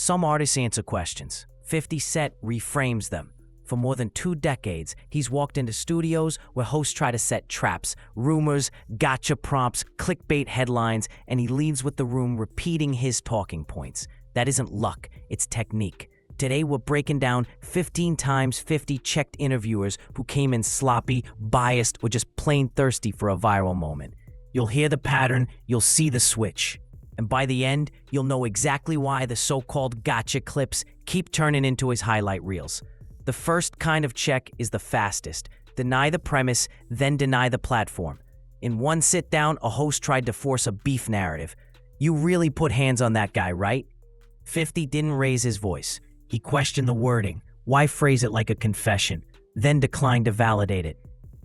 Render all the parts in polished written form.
Some artists answer questions. 50 Cent reframes them. For more than 2 decades, he's walked into studios where hosts try to set traps, rumors, gotcha prompts, clickbait headlines, and he leaves with the room repeating his talking points. That isn't luck, it's technique. Today, we're breaking down 15 times 50 checked interviewers who came in sloppy, biased, or just plain thirsty for a viral moment. You'll hear the pattern, you'll see the switch. And by the end, you'll know exactly why the so-called gotcha clips keep turning into his highlight reels. The first kind of check is the fastest. Deny the premise, then deny the platform. In one sit-down, a host tried to force a beef narrative. You really put hands on that guy, right? 50 didn't raise his voice. He questioned the wording. Why phrase it like a confession? Then declined to validate it.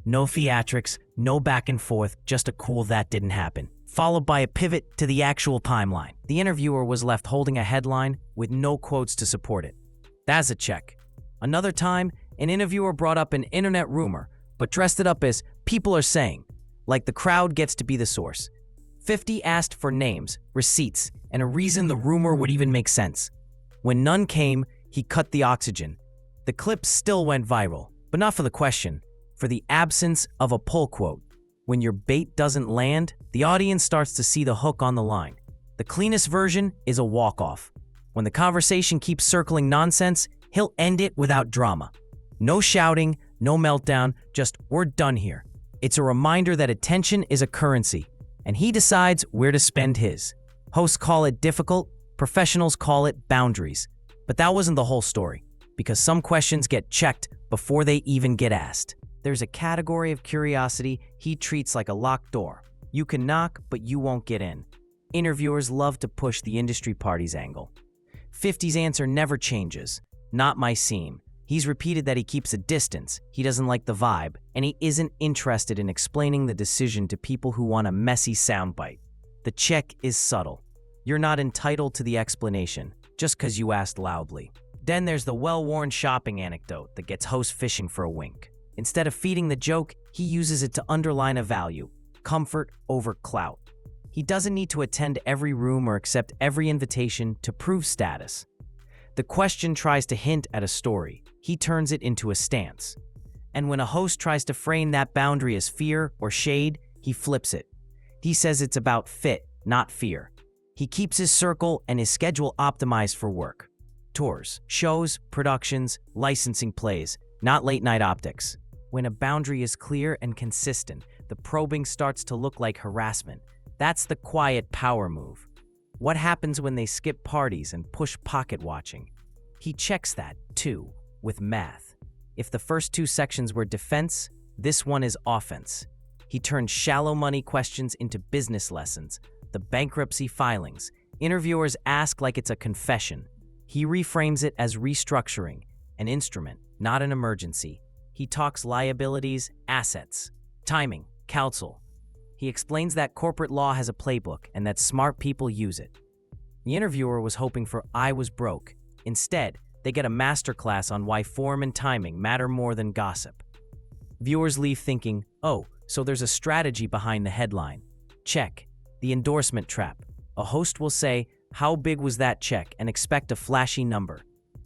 No theatrics, no back and forth, just a cool that didn't happen. Followed by a pivot to the actual timeline. The interviewer was left holding a headline with no quotes to support it. That's a check. Another time, an interviewer brought up an internet rumor, but dressed it up as people are saying, like the crowd gets to be the source. 50 asked for names, receipts, and a reason the rumor would even make sense. When none came, he cut the oxygen. The clip still went viral, but not for the question, for the absence of a pull quote. When your bait doesn't land, the audience starts to see the hook on the line. The cleanest version is a walk-off. When the conversation keeps circling nonsense, he'll end it without drama. No shouting, no meltdown, just we're done here. It's a reminder that attention is a currency, and he decides where to spend his. Hosts call it difficult, professionals call it boundaries. But that wasn't the whole story, because some questions get checked before they even get asked. There's a category of curiosity he treats like a locked door. You can knock, but you won't get in. Interviewers love to push the industry party's angle. 50's answer never changes. Not my seam. He's repeated that he keeps a distance, he doesn't like the vibe, and he isn't interested in explaining the decision to people who want a messy soundbite. The check is subtle. You're not entitled to the explanation, just because you asked loudly. Then there's the well-worn shopping anecdote that gets hosts fishing for a wink. Instead of feeding the joke, he uses it to underline a value, comfort over clout. He doesn't need to attend every room or accept every invitation to prove status. The question tries to hint at a story. He turns it into a stance. And when a host tries to frame that boundary as fear or shade, he flips it. He says it's about fit, not fear. He keeps his circle and his schedule optimized for work. Tours, shows, productions, licensing plays, not late-night optics. When a boundary is clear and consistent, the probing starts to look like harassment. That's the quiet power move. What happens when they skip parties and push pocket watching? He checks that, too, with math. If the first 2 sections were defense, this one is offense. He turns shallow money questions into business lessons. The bankruptcy filings. Interviewers ask like it's a confession. He reframes it as restructuring, an instrument, not an emergency. He talks liabilities, assets, timing, counsel. He explains that corporate law has a playbook and that smart people use it. The interviewer was hoping for I was broke. Instead, they get a masterclass on why form and timing matter more than gossip. Viewers leave thinking, oh, so there's a strategy behind the headline. Check. The endorsement trap. A host will say, how big was that check, and expect a flashy number.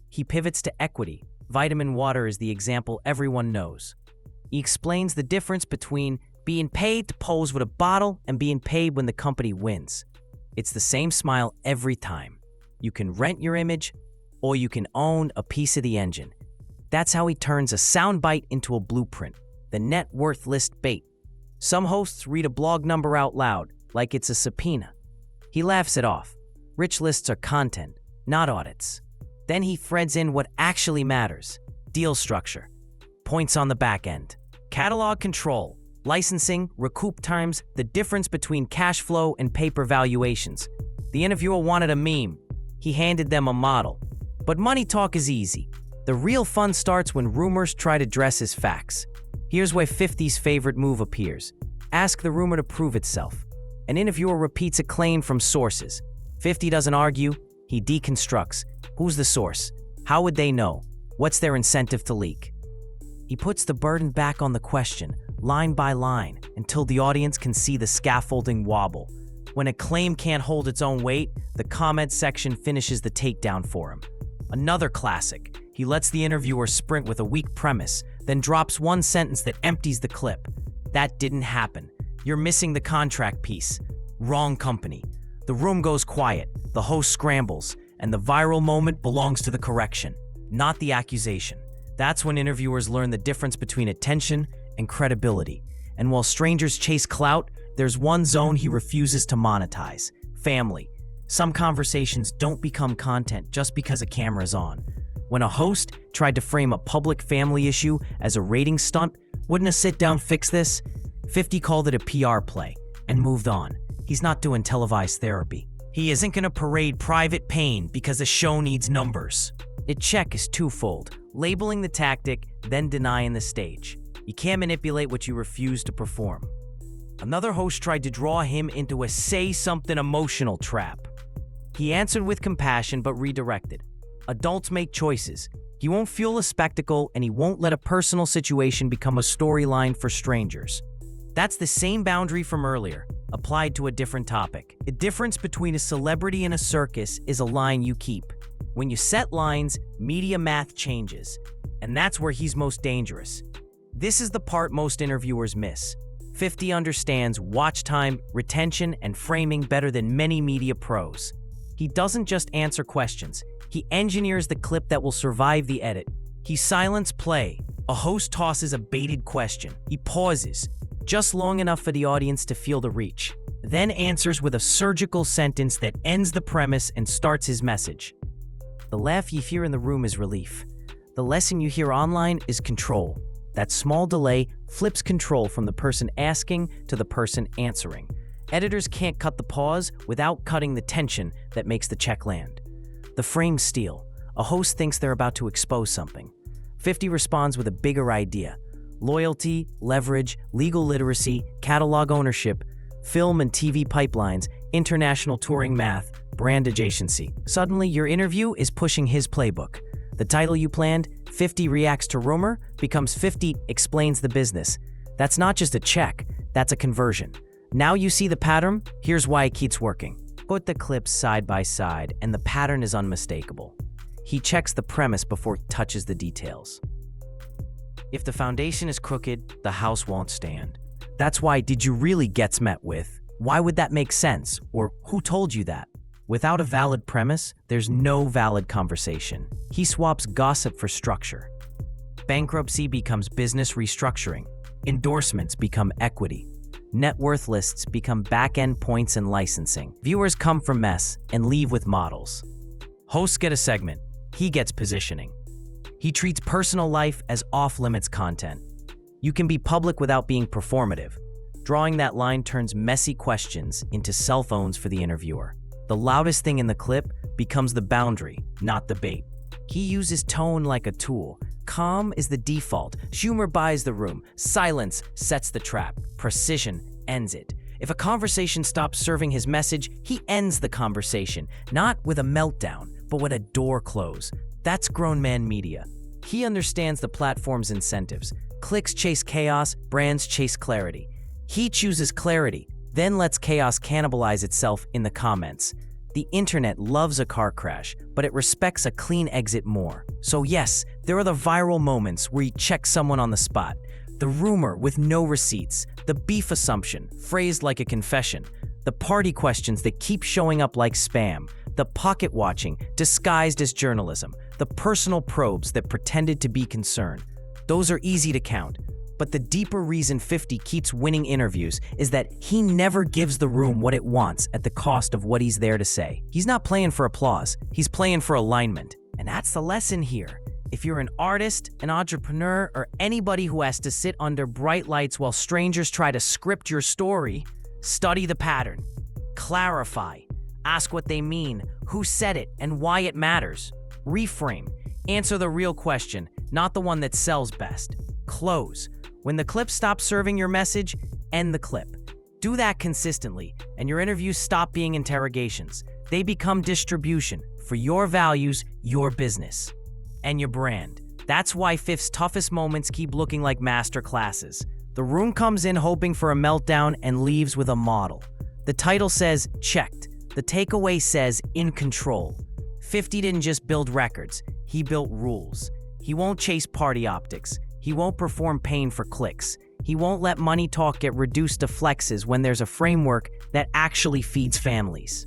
He pivots to equity. Vitamin water is the example everyone knows. He explains the difference between being paid to pose with a bottle and being paid when the company wins. It's the same smile every time. You can rent your image, or you can own a piece of the engine. That's how he turns a soundbite into a blueprint, the net worth list bait. Some hosts read a blog number out loud, like it's a subpoena. He laughs it off. Rich lists are content, not audits. Then he threads in what actually matters: deal structure, points on the back end, catalog control, licensing, recoup times, the difference between cash flow and paper valuations. The interviewer wanted a meme. He handed them a model. But money talk is easy. The real fun starts when rumors try to dress as facts. Here's where 50's favorite move appears. Ask the rumor to prove itself. An interviewer repeats a claim from sources. 50 doesn't argue, he deconstructs. Who's the source? How would they know? What's their incentive to leak? He puts the burden back on the question, line by line, until the audience can see the scaffolding wobble. When a claim can't hold its own weight, the comment section finishes the takedown for him. Another classic. He lets the interviewer sprint with a weak premise, then drops one sentence that empties the clip. That didn't happen. You're missing the contract piece. Wrong company. The room goes quiet, the host scrambles, and the viral moment belongs to the correction, not the accusation. That's when interviewers learn the difference between attention and credibility. And while strangers chase clout, there's one zone he refuses to monetize: family. Some conversations don't become content just because a camera's on. When a host tried to frame a public family issue as a rating stunt, wouldn't a sit-down fix this? 50 called it a PR play and moved on. He's not doing televised therapy. He isn't gonna parade private pain because a show needs numbers. Its check is twofold: labeling the tactic, then denying the stage. You can't manipulate what you refuse to perform. Another host tried to draw him into a say-something emotional trap. He answered with compassion but redirected. Adults make choices. He won't fuel a spectacle, and he won't let a personal situation become a storyline for strangers. That's the same boundary from earlier, applied to a different topic. The difference between a celebrity and a circus is a line you keep. When you set lines, media math changes, and that's where he's most dangerous. This is the part most interviewers miss. 50 understands watch time, retention, and framing better than many media pros. He doesn't just answer questions. He engineers the clip that will survive the edit. He silence play. A host tosses a baited question. He pauses, just long enough for the audience to feel the reach, then answers with a surgical sentence that ends the premise and starts his message. The laugh you hear in the room is relief. The lesson you hear online is control. That small delay flips control from the person asking to the person answering. Editors can't cut the pause without cutting the tension that makes the check land. The frame steal. A host thinks they're about to expose something. 50 responds with a bigger idea: loyalty, leverage, legal literacy, catalog ownership, film and TV pipelines, international touring math, brand adjacency. Suddenly, your interview is pushing his playbook. The title you planned, 50 Reacts to Rumor, becomes 50 Explains the Business. That's not just a check, that's a conversion. Now you see the pattern? Here's why it keeps working. Put the clips side by side, and the pattern is unmistakable. He checks the premise before he touches the details. If the foundation is crooked, the house won't stand. That's why "did you really" gets met with "why would that make sense?" or "who told you that?" Without a valid premise, there's no valid conversation. He swaps gossip for structure. Bankruptcy becomes business restructuring. Endorsements become equity. Net worth lists become back-end points and licensing. Viewers come from mess and leave with models. Hosts get a segment. He gets positioning. He treats personal life as off-limits content. You can be public without being performative. Drawing that line turns messy questions into cell phones for the interviewer. The loudest thing in the clip becomes the boundary, not the bait. He uses tone like a tool. Calm is the default. Humor buys the room. Silence sets the trap. Precision ends it. If a conversation stops serving his message, he ends the conversation, not with a meltdown, but with a door close. That's grown man media. He understands the platform's incentives. Clicks chase chaos, brands chase clarity. He chooses clarity, then lets chaos cannibalize itself in the comments. The internet loves a car crash, but it respects a clean exit more. So yes, there are the viral moments where you check someone on the spot. The rumor with no receipts, the beef assumption, phrased like a confession, the party questions that keep showing up like spam, the pocket watching disguised as journalism, the personal probes that pretended to be concern. Those are easy to count. But the deeper reason 50 keeps winning interviews is that he never gives the room what it wants at the cost of what he's there to say. He's not playing for applause, he's playing for alignment. And that's the lesson here. If you're an artist, an entrepreneur, or anybody who has to sit under bright lights while strangers try to script your story, study the pattern. Clarify. Ask what they mean, who said it, and why it matters. Reframe. Answer the real question, not the one that sells best. Close. When the clip stops serving your message, end the clip. Do that consistently, and your interviews stop being interrogations. They become distribution for your values, your business, and your brand. That's why Fifth's toughest moments keep looking like master classes. The room comes in hoping for a meltdown and leaves with a model. The title says checked. The takeaway says in control. 50 didn't just build records, he built rules. He won't chase party optics. He won't perform pain for clicks. He won't let money talk get reduced to flexes when there's a framework that actually feeds families.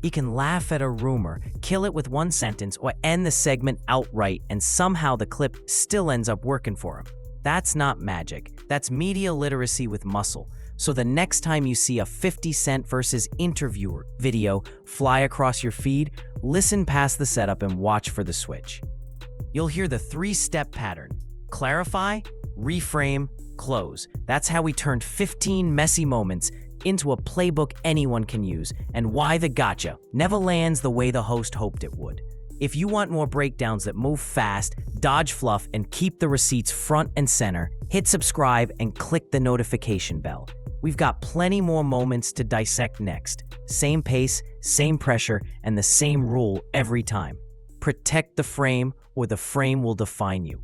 He can laugh at a rumor, kill it with one sentence, or end the segment outright, and somehow the clip still ends up working for him. That's not magic. That's media literacy with muscle. So the next time you see a 50 Cent versus interviewer video fly across your feed, listen past the setup and watch for the switch. You'll hear the 3-step pattern: clarify, reframe, close. That's how we turned 15 messy moments into a playbook anyone can use, and why the gotcha never lands the way the host hoped it would. If you want more breakdowns that move fast, dodge fluff, and keep the receipts front and center, hit subscribe and click the notification bell. We've got plenty more moments to dissect next. Same pace, same pressure, and the same rule every time. Protect the frame, or the frame will define you.